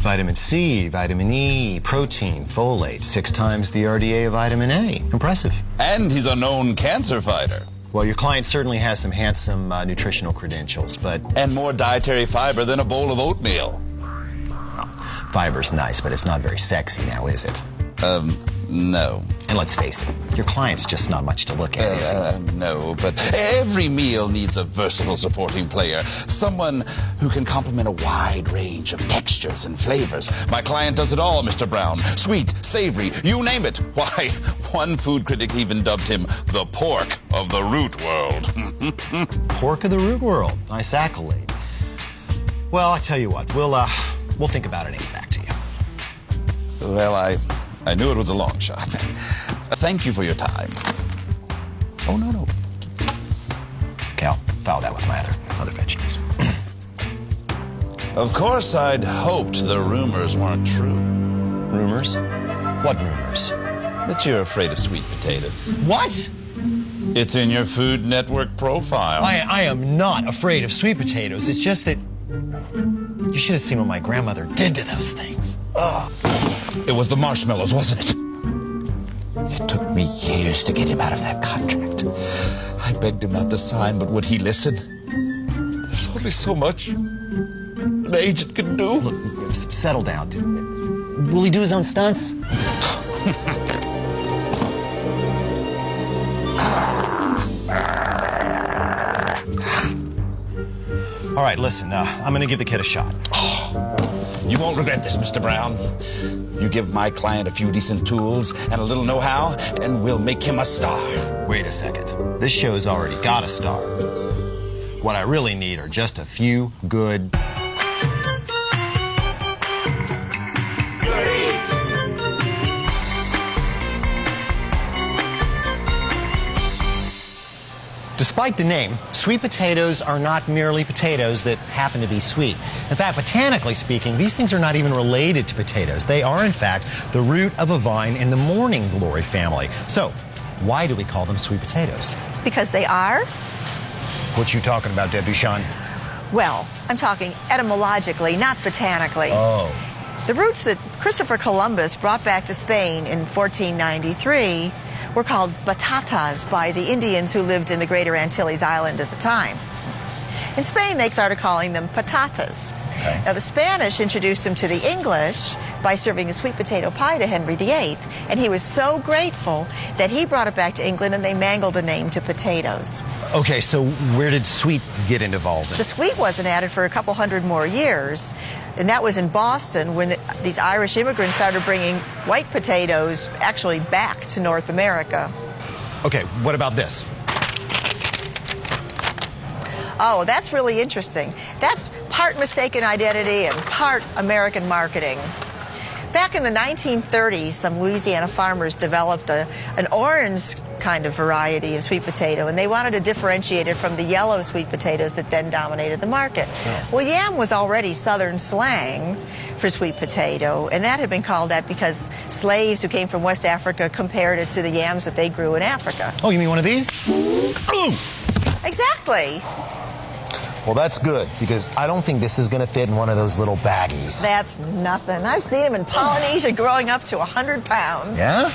Vitamin C, vitamin E, protein, folate, 6 times the RDA of vitamin A. Impressive. And he's a known cancer fighter. Well, your client certainly has some handsome nutritional credentials, but... And more dietary fiber than a bowl of oatmeal. Fiber's nice, but it's not very sexy now, is it? No. And let's face it, your client's just not much to look at, is he? No, but every meal needs a versatile supporting player. Someone who can complement a wide range of textures and flavors. My client does it all, Mr. Brown. Sweet, savory, you name it. Why, one food critic even dubbed him the pork of the root world. Pork of the root world. Nice accolade. Well, I tell you what, we'll think about it and get back to you. Well, I knew it was a long shot. Thank you for your time. Oh, no. Okay, I'll file that with my other vegetables. Of course, I'd hoped the rumors weren't true. Rumors? What rumors? That you're afraid of sweet potatoes. What? It's in your Food Network profile. I am not afraid of sweet potatoes. It's just that you should have seen what my grandmother did to those things. Ugh. It was the marshmallows, wasn't it? It took me years to get him out of that contract. I begged him not to sign, but would he listen? There's only so much an agent can do. Look, settle down. Will he do his own stunts? All right, listen, I'm going to give the kid a shot. You won't regret this, Mr. Brown. You give my client a few decent tools and a little know-how, and we'll make him a star. Wait a second. This show's already got a star. What I really need are just a few good... Despite the name, sweet potatoes are not merely potatoes that happen to be sweet. In fact, botanically speaking, these things are not even related to potatoes. They are, in fact, the root of a vine in the morning glory family. So, why do we call them sweet potatoes? Because they are? What you talking about, Debuchan? Well, I'm talking etymologically, not botanically. Oh. The roots that Christopher Columbus brought back to Spain in 1493 were called batatas by the Indians who lived in the Greater Antilles Island at the time. In Spain, they started calling them patatas. Okay. Now, the Spanish introduced them to the English by serving a sweet potato pie to Henry VIII, and he was so grateful that he brought it back to England and they mangled the name to potatoes. Okay, so where did sweet get involved in? The sweet wasn't added for a couple hundred more years, and that was in Boston when these Irish immigrants started bringing white potatoes actually back to North America. Okay, what about this? Oh, that's really interesting. That's part mistaken identity and part American marketing. Back in the 1930s, some Louisiana farmers developed an orange kind of variety of sweet potato, and they wanted to differentiate it from the yellow sweet potatoes that then dominated the market. Oh. Well, yam was already Southern slang for sweet potato, and that had been called that because slaves who came from West Africa compared it to the yams that they grew in Africa. Oh, you mean one of these? Ooh! Exactly. Well, that's good, because I don't think this is going to fit in one of those little baggies. That's nothing. I've seen them in Polynesia growing up to 100 pounds. Yeah?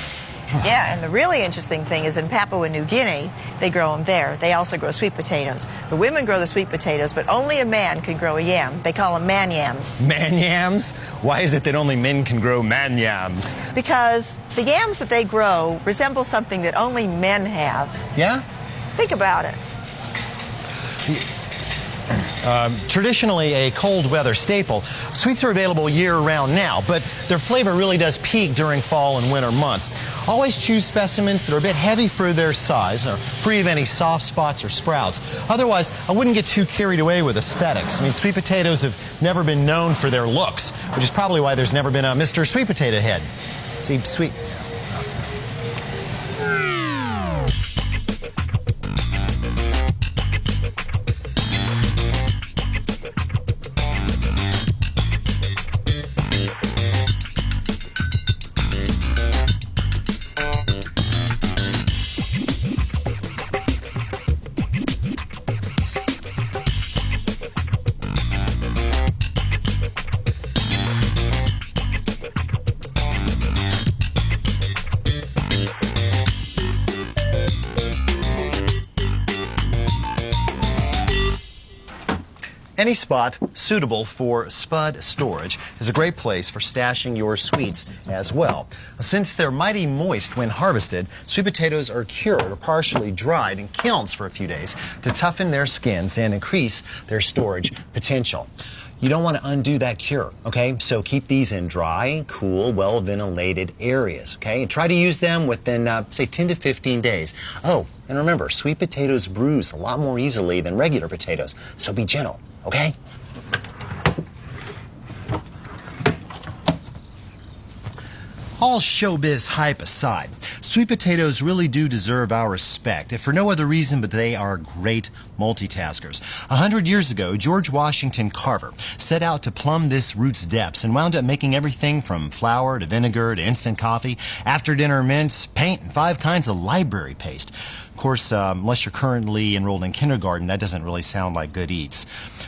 Yeah, and the really interesting thing is in Papua New Guinea, they grow them there. They also grow sweet potatoes. The women grow the sweet potatoes, but only a man can grow a yam. They call them man yams. Man yams? Why is it that only men can grow man yams? Because the yams that they grow resemble something that only men have. Yeah? Think about it. Traditionally a cold weather staple, sweets are available year-round now, but their flavor really does peak during fall and winter months. Always choose specimens that are a bit heavy for their size, or free of any soft spots or sprouts. Otherwise, I wouldn't get too carried away with aesthetics. I mean, sweet potatoes have never been known for their looks, which is probably why there's never been a Mr. Sweet Potato Head. See, sweet... Any spot suitable for spud storage is a great place for stashing your sweets as well. Since they're mighty moist when harvested, sweet potatoes are cured or partially dried in kilns for a few days to toughen their skins and increase their storage potential. You don't want to undo that cure, okay? So keep these in dry, cool, well-ventilated areas, okay? And try to use them within, say, 10 to 15 days. Oh, and remember, sweet potatoes bruise a lot more easily than regular potatoes, so be gentle, okay? All showbiz hype aside, sweet potatoes really do deserve our respect, if for no other reason but they are great multitaskers. 100 years ago, George Washington Carver set out to plumb this root's depths and wound up making everything from flour to vinegar to instant coffee, after-dinner mints, paint, and 5 kinds of library paste. Of course, unless you're currently enrolled in kindergarten, that doesn't really sound like good eats.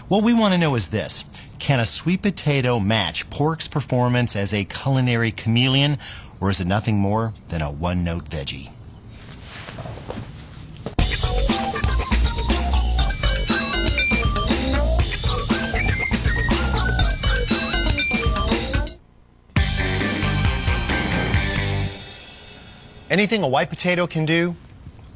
What we want to know is this. Can a sweet potato match pork's performance as a culinary chameleon, or is it nothing more than a one-note veggie? Anything a white potato can do,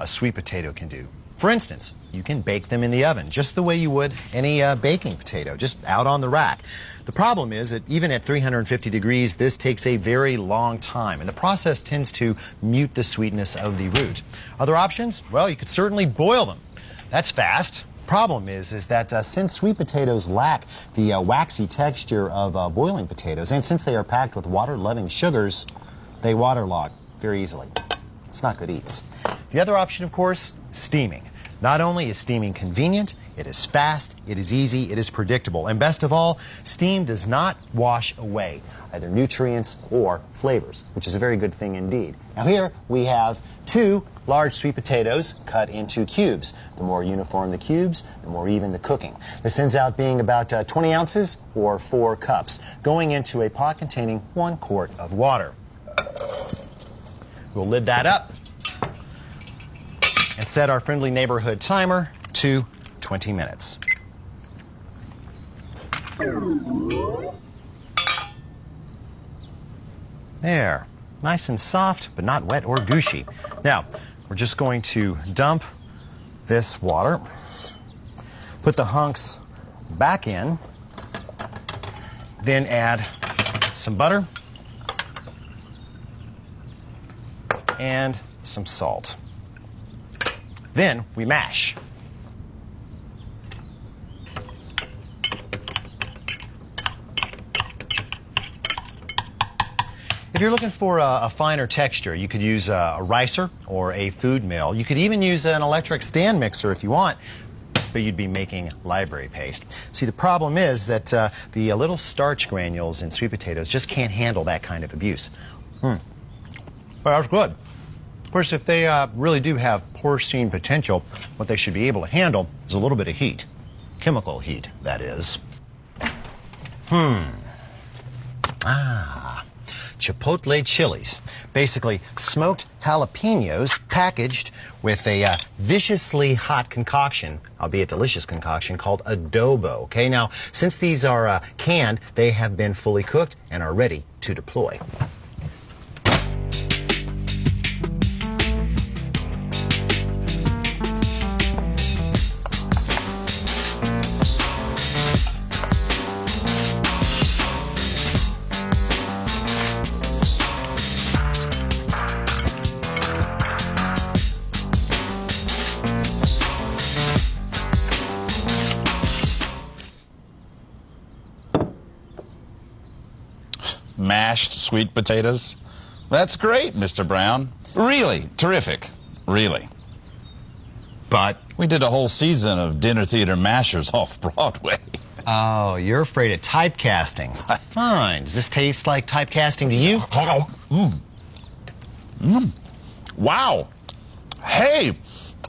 a sweet potato can do. For instance, you can bake them in the oven, just the way you would any baking potato, just out on the rack. The problem is that even at 350 degrees, this takes a very long time, and the process tends to mute the sweetness of the root. Other options? Well, you could certainly boil them. That's fast. Problem is that since sweet potatoes lack the waxy texture of boiling potatoes, and since they are packed with water-loving sugars, they waterlog very easily. It's not good eats. The other option, of course, steaming. Not only is steaming convenient, it is fast, it is easy, it is predictable, and best of all, steam does not wash away either nutrients or flavors, which is a very good thing indeed. Now here we have 2 large sweet potatoes cut into cubes. The more uniform the cubes, the more even the cooking. This ends out being about 20 ounces or 4 cups, going into a pot containing 1 quart of water. We'll lid that up and set our friendly neighborhood timer to 20 minutes. There, nice and soft, but not wet or gushy. Now, we're just going to dump this water, put the hunks back in, then add some butter and some salt. Then we mash. If you're looking for a finer texture, you could use a ricer or a food mill. You could even use an electric stand mixer if you want, but you'd be making library paste. See, the problem is that the little starch granules in sweet potatoes just can't handle that kind of abuse. But that's good. Of course, if they really do have porcine potential, what they should be able to handle is a little bit of heat. Chemical heat, that is. Chipotle chilies. Basically, smoked jalapenos packaged with a viciously hot concoction, albeit delicious concoction, called adobo. Okay, now, since these are canned, they have been fully cooked and are ready to deploy. Mashed sweet potatoes? That's great, Mr. Brown. Really, terrific. Really. But We did a whole season of dinner theater mashers off Broadway. oh, you're afraid of typecasting. Fine. Does this taste like typecasting to you? Wow. Hey,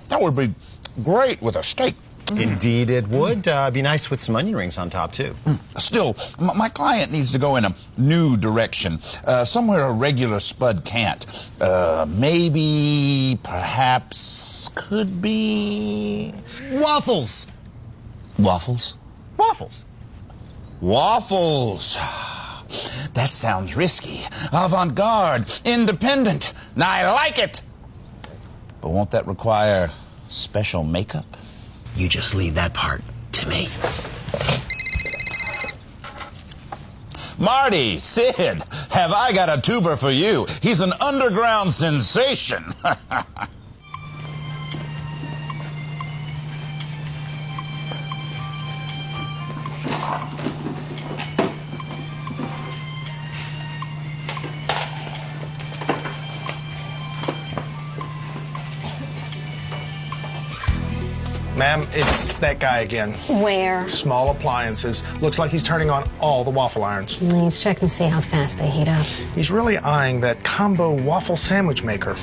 that would be great with a steak. Indeed it would. Be nice with some onion rings on top, too. Still, my client needs to go in a new direction, somewhere a regular spud can't. Maybe, perhaps, could be... Waffles! Waffles? Waffles. Waffles. That sounds risky, avant-garde, independent. I like it. But won't that require special makeup? You just leave that part to me. Marty, Sid, have I got a tuber for you. He's an underground sensation. Ma'am, it's that guy again. Where? Small appliances. Looks like he's turning on all the waffle irons. He's checking to see how fast they heat up. He's really eyeing that combo waffle sandwich maker.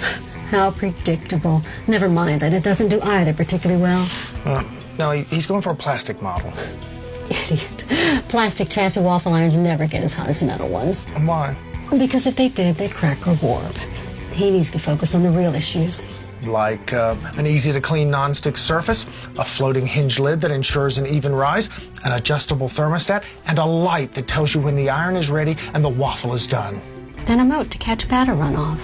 How predictable. Never mind that it doesn't do either particularly well. No, he's going for a plastic model. Idiot. Plastic chassis waffle irons never get as hot as metal ones. Why? Because if they did, they'd crack or warp. He needs to focus on the real issues. Like an easy-to-clean non-stick surface, a floating hinge lid that ensures an even rise, an adjustable thermostat, and a light that tells you when the iron is ready and the waffle is done. And a moat to catch batter runoff.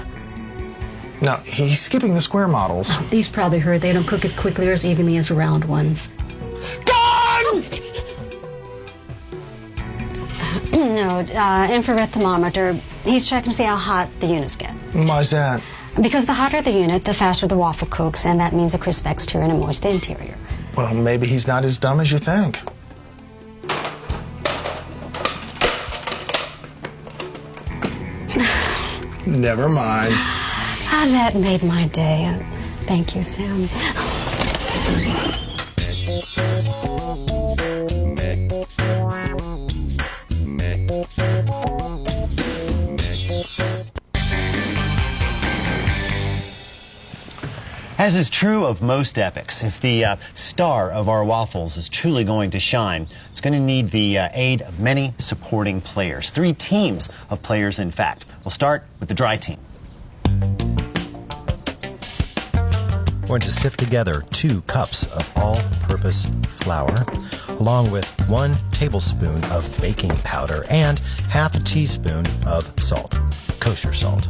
No, he's skipping the square models. These probably heard they don't cook as quickly or as evenly as round ones. Gone! No, infrared thermometer. He's checking to see how hot the units get. Why's that? Because the hotter the unit, the faster the waffle cooks, and that means a crisp exterior and a moist interior. Well, maybe he's not as dumb as you think. Never mind. That made my day. Thank you, Sam. As is true of most epics, if the star of our waffles is truly going to shine, it's going to need the aid of many supporting players. 3 teams of players, in fact. We'll start with the dry team. We're going to sift together 2 cups of all-purpose flour, along with 1 tablespoon of baking powder and half a teaspoon of salt, kosher salt.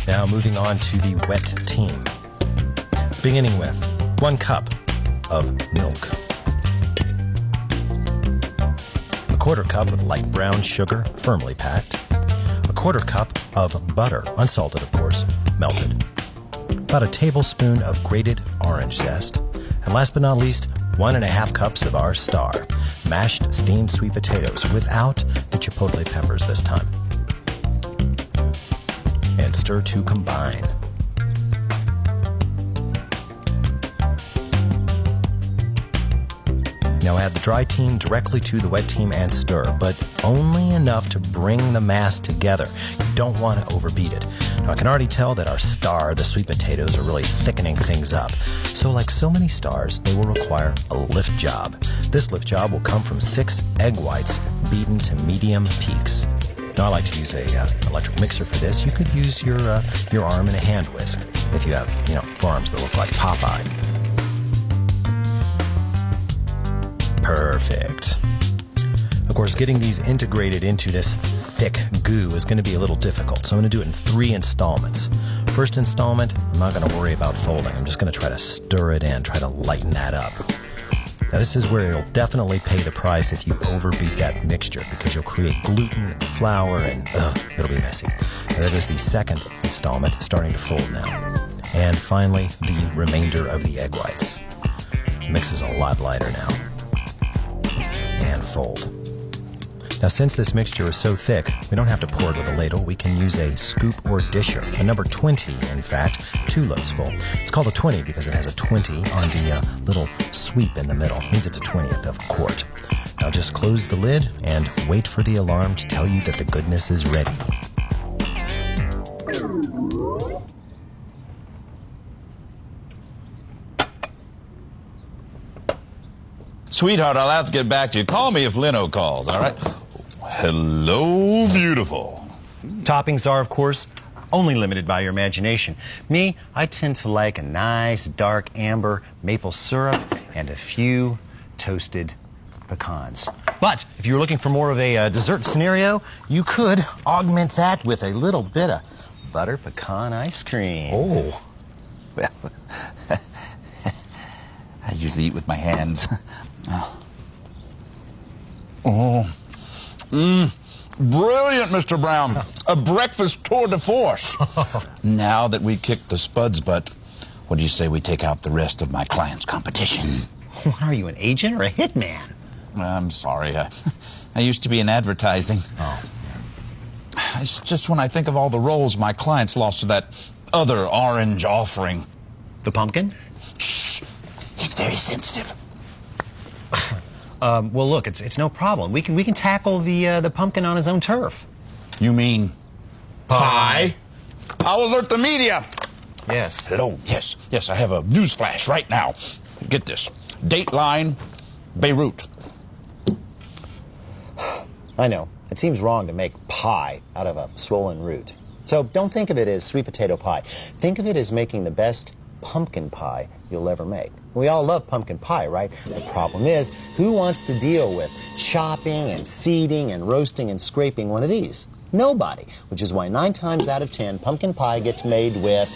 Now moving on to the wet team. Beginning with 1 cup of milk, 1/4 cup of light brown sugar, firmly packed, 1/4 cup of butter, unsalted of course, melted, about a tablespoon of grated orange zest, and last but not least, 1½ cups of our star, mashed steamed sweet potatoes without the chipotle peppers this time. And stir to combine. Now add the dry team directly to the wet team and stir, but only enough to bring the mass together. You don't want to overbeat it. Now I can already tell that our star, the sweet potatoes, are really thickening things up. So like so many stars, they will require a lift job. This lift job will come from 6 egg whites beaten to medium peaks. Now, I like to use a electric mixer for this. You could use your arm and a hand whisk if you have, forearms that look like Popeye. Perfect. Of course, getting these integrated into this thick goo is going to be a little difficult, so I'm going to do it in 3 installments. First installment, I'm not going to worry about folding. I'm just going to try to stir it in, try to lighten that up. Now, this is where it'll definitely pay the price if you overbeat that mixture, because you'll create gluten and flour, and it'll be messy. Now, that is the second installment, starting to fold now. And finally, the remainder of the egg whites. The mix is a lot lighter now. And fold. Now, since this mixture is so thick, we don't have to pour it with a ladle. We can use a scoop or disher, a number 20, in fact, 2 loaves full. It's called a 20 because it has a 20 on the little sweep in the middle. It means it's a 20th of a quart. Now just close the lid and wait for the alarm to tell you that the goodness is ready. Sweetheart, I'll have to get back to you. Call me if Lino calls, all right? Hello, beautiful. Toppings are, of course, only limited by your imagination. Me, I tend to like a nice dark amber maple syrup and a few toasted pecans. But if you're looking for more of a dessert scenario, you could augment that with a little bit of butter pecan ice cream. Oh. Well, I usually eat with my hands. Brilliant, Mr. Brown. A breakfast tour de force. Now that we kicked the Spud's butt, what do you say we take out the rest of my client's competition? What are you, an agent or a hitman? I'm sorry. I used to be in advertising. Oh. It's just when I think of all the roles my clients lost to that other orange offering. The pumpkin? Shh. He's very sensitive. Well, look, it's no problem. We can tackle the pumpkin on his own turf. You mean pie? I'll alert the media. Yes. Hello. Yes, I have a news flash right now. Get this. Dateline, Beirut. I know. It seems wrong to make pie out of a swollen root. So don't think of it as sweet potato pie. Think of it as making the best pumpkin pie you'll ever make. We all love pumpkin pie, right? The problem is, who wants to deal with chopping and seeding and roasting and scraping one of these? Nobody. Which is why 9 times out of 10, pumpkin pie gets made with...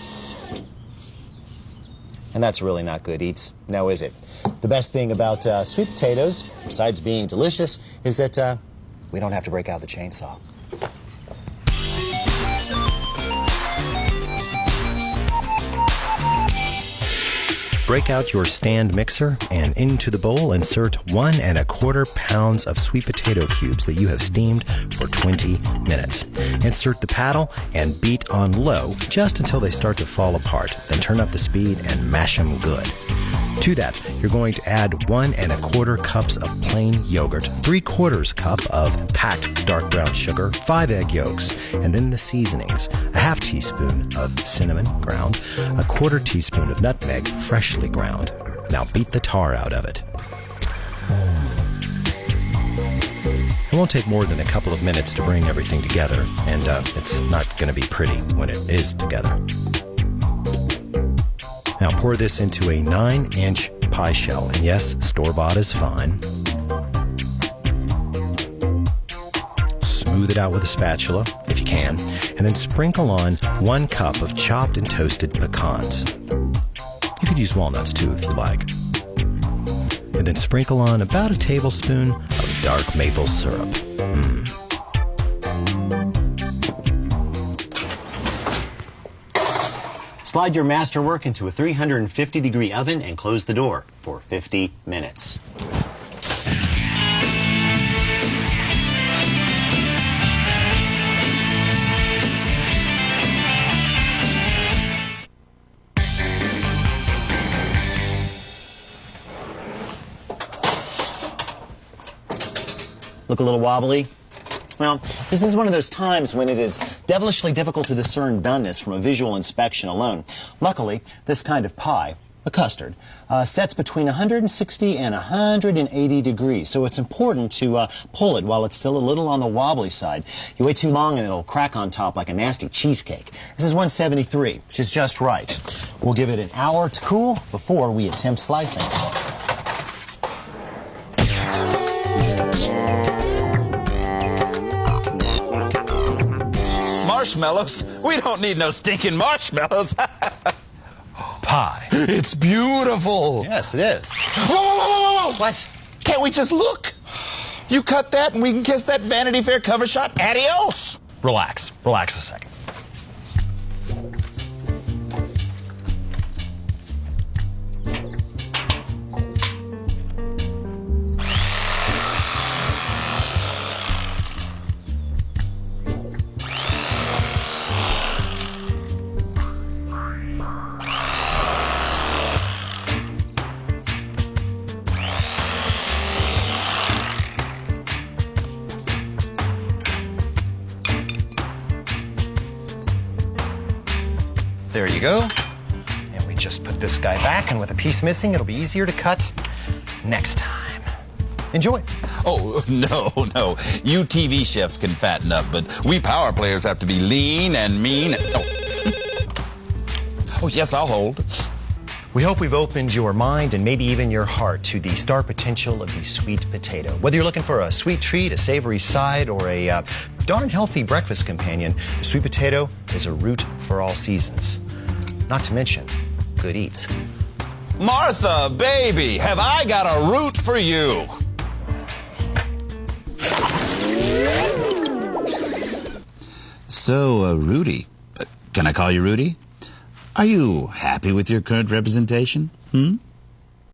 And that's really not good eats, now is it? The best thing about sweet potatoes, besides being delicious, is that we don't have to break out the chainsaw. Break out your stand mixer and into the bowl insert 1 1/4 pounds of sweet potato cubes that you have steamed for 20 minutes. Insert the paddle and beat on low just until they start to fall apart. Then turn up the speed and mash them good. To that, you're going to add 1 1/4 cups of plain yogurt, 3/4 cup of packed dark brown sugar, 5 egg yolks, and then the seasonings. A half teaspoon of cinnamon ground, a 1/4 teaspoon of nutmeg freshly ground. Now beat the tar out of it. It won't take more than a couple of minutes to bring everything together, and it's not going to be pretty when it is together. Now pour this into a 9-inch pie shell, and yes, store-bought is fine. Smooth it out with a spatula, if you can, and then sprinkle on 1 cup of chopped and toasted pecans. You could use walnuts too if you like. And then sprinkle on about a tablespoon of dark maple syrup. Slide your masterwork into a 350-degree oven and close the door for 50 minutes. Look a little wobbly? Well, this is one of those times when it is devilishly difficult to discern doneness from a visual inspection alone. Luckily, this kind of pie, a custard, sets between 160 and 180 degrees, so it's important to pull it while it's still a little on the wobbly side. You wait too long and it'll crack on top like a nasty cheesecake. This is 173, which is just right. We'll give it an hour to cool before we attempt slicing. Marshmallows? We don't need no stinking marshmallows. Pie. It's beautiful. Yes, it is. Whoa, whoa, whoa, whoa, whoa. What? Can't we just look? You cut that and we can kiss that Vanity Fair cover shot. Adios. Relax. Relax a second. There you go. And we just put this guy back, and with a piece missing, it'll be easier to cut next time. Enjoy. Oh, no. You TV chefs can fatten up, but we power players have to be lean and mean. Oh, yes, I'll hold. We hope we've opened your mind and maybe even your heart to the star potential of the sweet potato. Whether you're looking for a sweet treat, a savory side, or a darn healthy breakfast companion, the sweet potato is a root for all seasons. Not to mention, good eats. Martha, baby, have I got a root for you? So, Rudy, can I call you Rudy? Are you happy with your current representation?